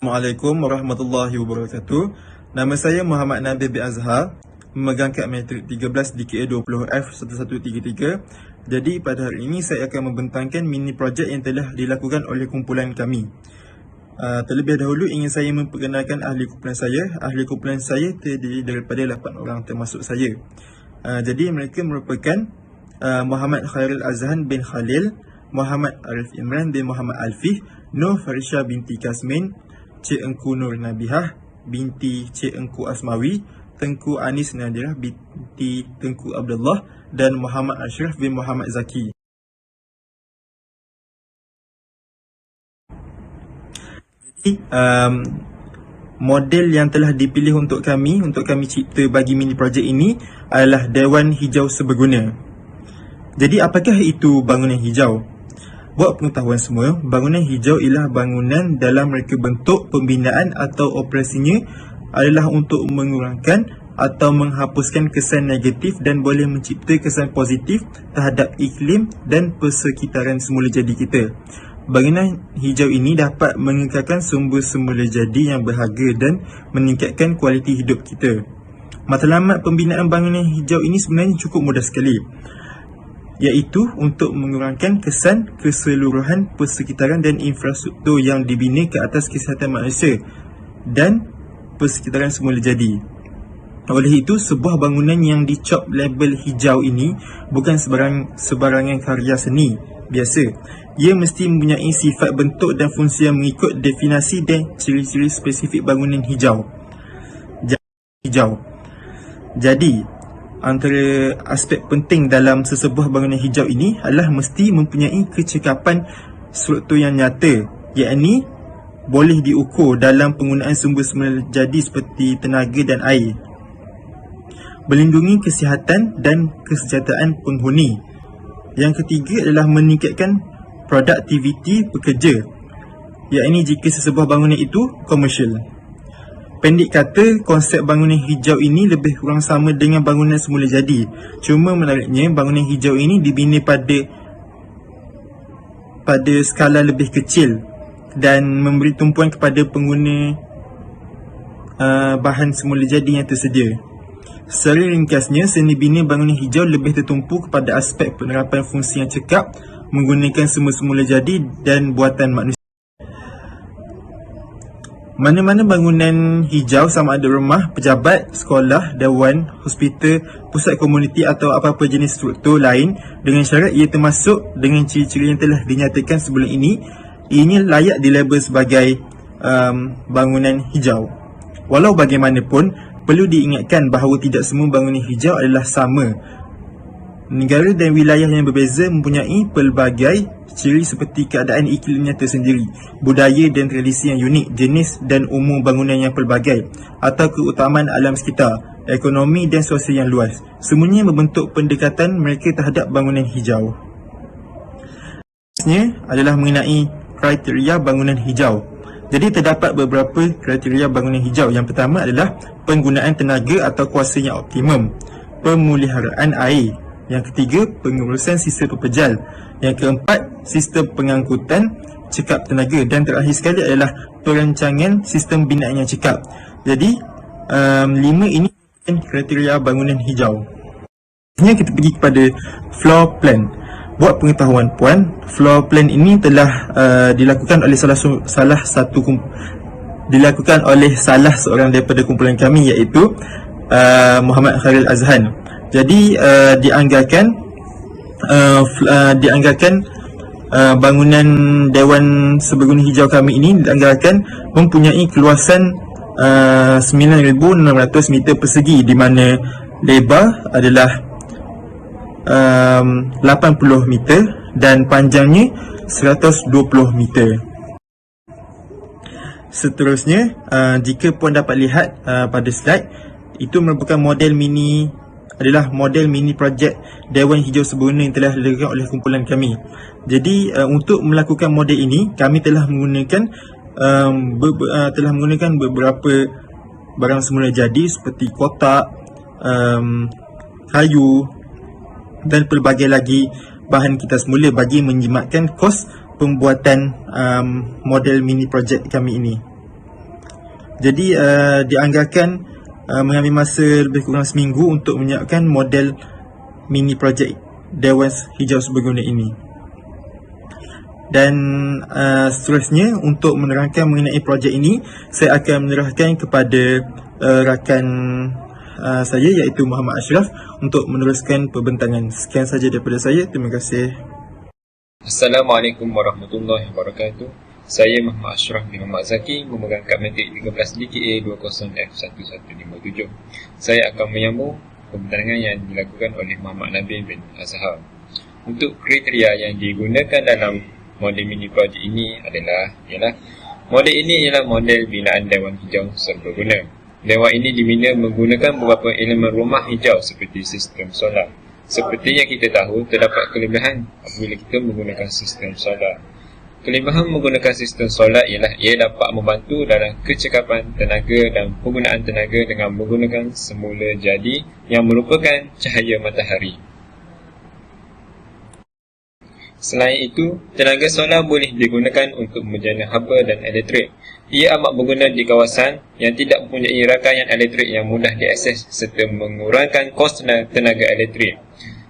Assalamualaikum warahmatullahi wabarakatuh. Nama saya Muhammad Nabil bin Azhar, memegang kad matrik 13 di KA20F1133. Jadi pada hari ini saya akan membentangkan mini projek yang telah dilakukan oleh kumpulan kami. Terlebih dahulu ingin saya memperkenalkan ahli kumpulan saya. Ahli kumpulan saya terdiri daripada 8 orang termasuk saya. Jadi mereka merupakan Muhammad Khairul Azhan bin Khalil, Muhammad Arif Imran bin Muhammad Alfih, Nur Farisha binti Kasmin, Cik Engku Nur Nabihah binti Cik Engku Asmawi, Tengku Anis Nadirah binti Tengku Abdullah, dan Muhammad Ashraf bin Muhammad Zaki. Jadi model yang telah dipilih untuk kami cipta bagi mini projek ini adalah Dewan Hijau Seberguna. Jadi apakah itu bangunan hijau? Buat pengetahuan semua, bangunan hijau ialah bangunan dalam reka bentuk pembinaan atau operasinya adalah untuk mengurangkan atau menghapuskan kesan negatif dan boleh mencipta kesan positif terhadap iklim dan persekitaran semula jadi kita. Bangunan hijau ini dapat mengekalkan sumber semula jadi yang berharga dan meningkatkan kualiti hidup kita. Matlamat pembinaan bangunan hijau ini sebenarnya cukup mudah sekali, iaitu untuk mengurangkan kesan keseluruhan persekitaran dan infrastruktur yang dibina ke atas kesihatan manusia dan persekitaran semula jadi. Oleh itu, sebuah bangunan yang dicop label hijau ini bukan sebarangan karya seni biasa. Ia mesti mempunyai sifat bentuk dan fungsi yang mengikut definisi dan ciri-ciri spesifik bangunan hijau. Jadi, antara aspek penting dalam sesebuah bangunan hijau ini adalah mesti mempunyai kecekapan struktur yang nyata, iaitu boleh diukur dalam penggunaan sumber semula jadi seperti tenaga dan air. Melindungi kesihatan dan kesejahteraan penghuni. Yang ketiga adalah meningkatkan produktiviti pekerja, iaitu jika sesebuah bangunan itu komersial. Pendek kata, konsep bangunan hijau ini lebih kurang sama dengan bangunan semula jadi. Cuma menariknya, bangunan hijau ini dibina pada skala lebih kecil dan memberi tumpuan kepada pengguna bahan semula jadi yang tersedia. Secara ringkasnya, seni bina bangunan hijau lebih tertumpu kepada aspek penerapan fungsi yang cekap menggunakan semula jadi dan buatan manusia. Mana-mana bangunan hijau, sama ada rumah, pejabat, sekolah, dewan, hospital, pusat komuniti atau apa-apa jenis struktur lain, dengan syarat ia termasuk dengan ciri-ciri yang telah dinyatakan sebelum ini layak dilabel sebagai bangunan hijau. Walau bagaimanapun, perlu diingatkan bahawa tidak semua bangunan hijau adalah sama. Negara dan wilayah yang berbeza mempunyai pelbagai ciri seperti keadaan iklimnya tersendiri, budaya dan tradisi yang unik, jenis dan umur bangunan yang pelbagai, atau keutamaan alam sekitar, ekonomi dan sosial yang luas. Semuanya membentuk pendekatan mereka terhadap bangunan hijau. Seterusnya adalah mengenai kriteria bangunan hijau. Jadi terdapat beberapa kriteria bangunan hijau. Yang pertama adalah penggunaan tenaga atau kuasa yang optimum, pemeliharaan air. Yang ketiga, pengurusan sistem pepejal. Yang keempat, sistem pengangkutan cekap tenaga. Dan terakhir sekali adalah perancangan sistem binaan yang cekap. Jadi, 5 ini kriteria bangunan hijau. Selanjutnya kita pergi kepada floor plan. Buat pengetahuan puan, floor plan ini telah dilakukan oleh salah seorang daripada kumpulan kami, iaitu Muhammad Khairul Azhan. Jadi dianggarkan bangunan Dewan Seberguna Hijau kami ini dianggarkan mempunyai keluasan 9,600 meter persegi, di mana lebar adalah 80 meter dan panjangnya 120 meter. Seterusnya, jika puan dapat lihat pada slide, itu merupakan model mini projek Dewan Hijau Seberguna yang telah dilakukan oleh kumpulan kami. Jadi untuk melakukan model ini, kami telah menggunakan beberapa barang semula jadi seperti kotak, kayu dan pelbagai lagi bahan kita semula bagi menjimatkan kos pembuatan model mini projek kami ini. Jadi dianggarkan mengambil masa lebih kurang seminggu untuk menyiapkan model mini projek Dewan Hijau Serbaguna ini. Dan seterusnya, untuk menerangkan mengenai projek ini, saya akan menyerahkan kepada rakan saya, iaitu Muhammad Ashraf, untuk meneruskan perbentangan. Sekian saja daripada saya. Terima kasih. Assalamualaikum warahmatullahi wabarakatuh. Saya Muhammad Ashraf bin Muhammad Zaki, memegang kad matrik 13 DKA 20F1157. Saya akan menyambung perbentangan yang dilakukan oleh Muhammad Nabil bin Azhar. Untuk kriteria yang digunakan dalam model mini projek ini ialah model ini ialah model binaan Dewan Hijau Serbaguna. Dewan ini dibina menggunakan beberapa elemen rumah hijau seperti sistem solar. Seperti yang kita tahu, terdapat kelebihan apabila kita menggunakan sistem solar. Kelebihan menggunakan sistem solar ialah ia dapat membantu dalam kecekapan tenaga dan penggunaan tenaga dengan menggunakan semula jadi yang merupakan cahaya matahari. Selain itu, tenaga solar boleh digunakan untuk menjana haba dan elektrik. Ia amat berguna di kawasan yang tidak mempunyai rangkaian elektrik yang mudah diakses serta mengurangkan kos tenaga elektrik.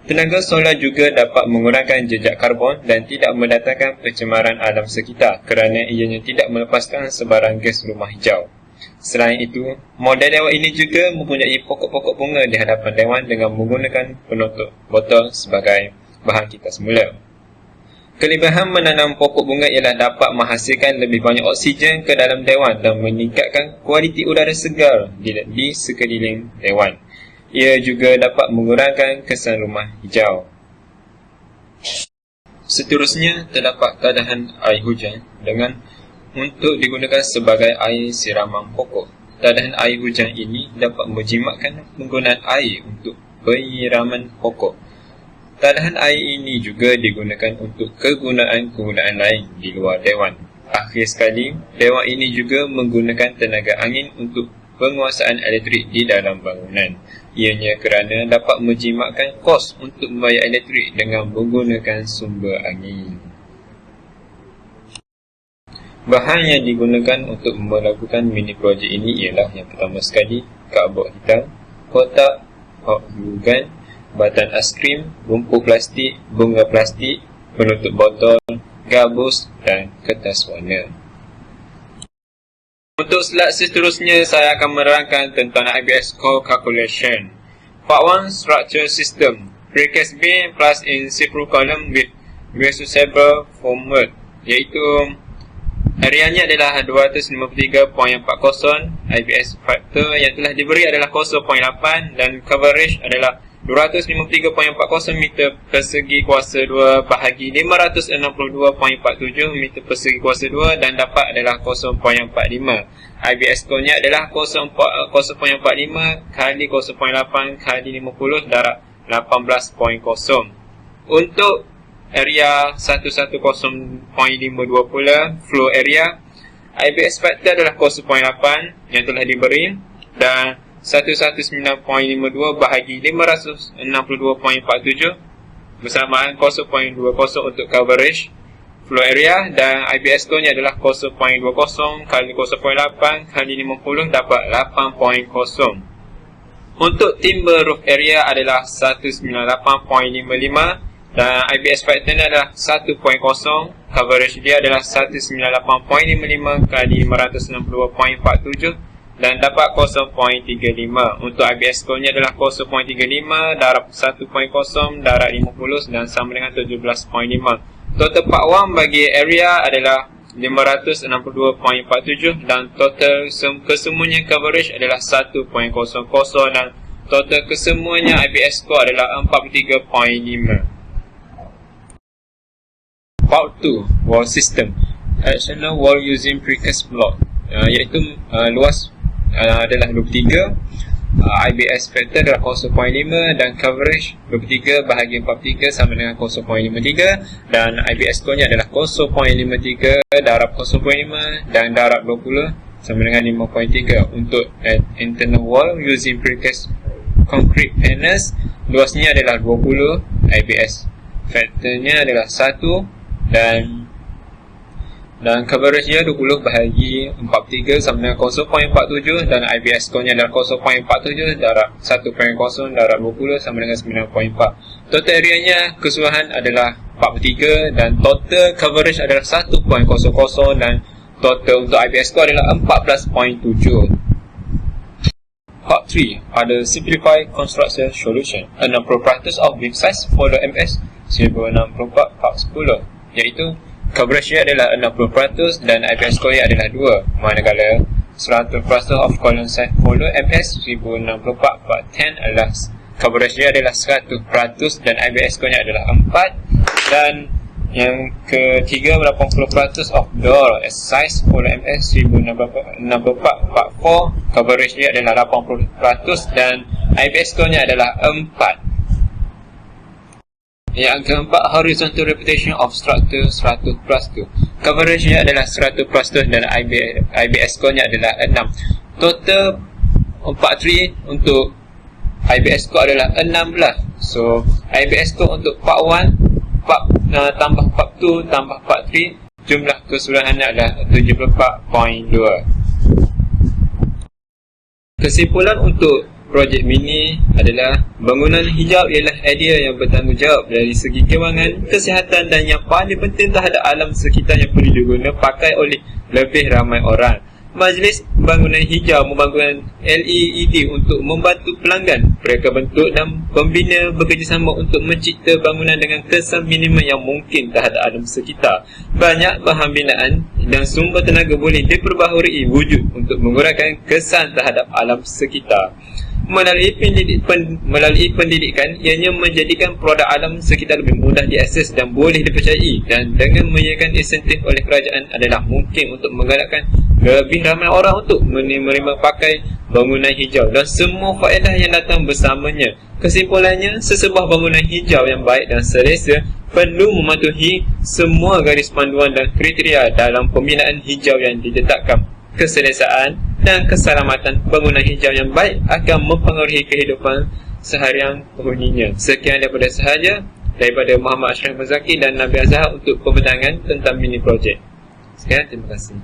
Tenaga solar juga dapat mengurangkan jejak karbon dan tidak mendatangkan pencemaran alam sekitar kerana ianya tidak melepaskan sebarang gas rumah hijau. Selain itu, model dewan ini juga mempunyai pokok-pokok bunga di hadapan dewan dengan menggunakan penutup botol sebagai bahan kitas semula. Kelebihan menanam pokok bunga ialah dapat menghasilkan lebih banyak oksigen ke dalam dewan dan meningkatkan kualiti udara segar di sekeliling dewan. Ia juga dapat mengurangkan kesan rumah hijau. Seterusnya, terdapat tadahan air hujan untuk digunakan sebagai air siraman pokok. Tadahan air hujan ini dapat menjimatkan penggunaan air untuk penyiraman pokok. Tadahan air ini juga digunakan untuk kegunaan-kegunaan lain di luar dewan. Akhir sekali, dewan ini juga menggunakan tenaga angin untuk penguasaan elektrik di dalam bangunan. Ianya kerana dapat menjimatkan kos untuk membayar elektrik dengan menggunakan sumber angin. Bahan yang digunakan untuk melakukan mini projek ini ialah yang pertama sekali, kardboard hitam, kotak, hot glue gun, batan aiskrim, bungkus plastik, bunga plastik, penutup botol, gabus dan kertas warna. Untuk slide seterusnya, saya akan menerangkan tentang IBS Core Calculation. Part 1, Structure System. Precast B plus in several column with reusable format, iaitu areanya adalah 253.40, IBS factor yang telah diberi adalah 0.8 dan coverage adalah 253.40 meter persegi kuasa 2 bahagi 562.47 meter persegi kuasa 2 dan dapat adalah 0.45. IBS score-nya adalah 0.45 kali 0.8 kali 50 darab 18.0. Untuk area 110.52 pula, flow area, IBS factor adalah 0.8 yang telah diberi dan 119.52 bahagi 562.47 bersamaan 0.20 untuk coverage flow area dan IBS score-nya adalah 0.20 kali 0.8 kali 50 dapat 8.0. Untuk timber roof area adalah 198.55 dan IBS factor-nya adalah 1.0, coverage dia adalah 198.55 kali 562.47 dan dapat 0.35. Untuk IBS score-nya adalah 0.35 darab 1.0 darab 50 dan sama dengan 17.5. Total part 1 bagi area adalah 562.47 dan total kesemuanya coverage adalah 1.00 dan total kesemuanya IBS score adalah 43.5. Part 2, wall system. Additional wall using precast block, iaitu luas adalah 23, IBS factor adalah 0.5 dan coverage 23 bahagi 43 sama dengan 0.53 dan IBS score-nya adalah 0.53 darab 0.5 dan darab 20 sama dengan 5.3. Untuk internal wall using precast concrete panels, luasnya adalah 20, IBS factor-nya adalah 1 dan Dan coverage dia 20 bahagi 43 sama dengan 0.47 dan IBS score nya adalah 0.47 darab 1.0 darab 20 sama dengan 9.4. Total area nya keseluruhan adalah 43 dan total coverage adalah 1.00 dan total untuk IBS score adalah 14.7. Part 3 ada Simplified Construction Solution. 6 properties of beam size for the MS 1064 part 10, iaitu coverage nya adalah 60% dan IPS score nya adalah 2, manakala 100% of column size follow MS 1064 part 10 adalah coverage nya adalah 100% dan IPS score nya adalah 4, dan yang ketiga 80% of door size follow MS 1064 part 4, coverage nya adalah 80% dan IPS score nya adalah 4. Yang keempat, horizontal repetition of structure 100%. Coverage nya adalah 100% dan IBS score nya adalah 6. Total 43 untuk IBS score adalah 16. So IBS score untuk part 1 tambah part 2 tambah part 3, jumlah keseluruhannya adalah 74.2. Kesimpulan untuk projek mini adalah bangunan hijau ialah idea yang bertanggungjawab dari segi kewangan, kesihatan dan yang paling penting terhadap alam sekitar yang perlu diguna pakai oleh lebih ramai orang. Majlis bangunan hijau membangun LED untuk membantu pelanggan. Mereka bentuk dan pembina bekerjasama untuk mencipta bangunan dengan kesan minimum yang mungkin terhadap alam sekitar. Banyak bahan binaan dan sumber tenaga boleh diperbaharui wujud untuk mengurangkan kesan terhadap alam sekitar. Melalui pendidikan, ianya menjadikan produk alam sekitar lebih mudah diakses dan boleh dipercayai, dan dengan menyediakan insentif oleh kerajaan adalah mungkin untuk menggalakkan lebih ramai orang untuk menerima pakai bangunan hijau dan semua faedah yang datang bersamanya. Kesimpulannya, sesebuah bangunan hijau yang baik dan selesa perlu mematuhi semua garis panduan dan kriteria dalam pembinaan hijau yang ditetapkan. Keselesaan dan keselamatan bangunan hijau yang baik akan mempengaruhi kehidupan seharian penghuninya. Sekian daripada sahaja daripada Muhammad Ashraf Mazaki dan Nabi Azhar untuk pembentangan tentang mini projek. Sekian, terima kasih.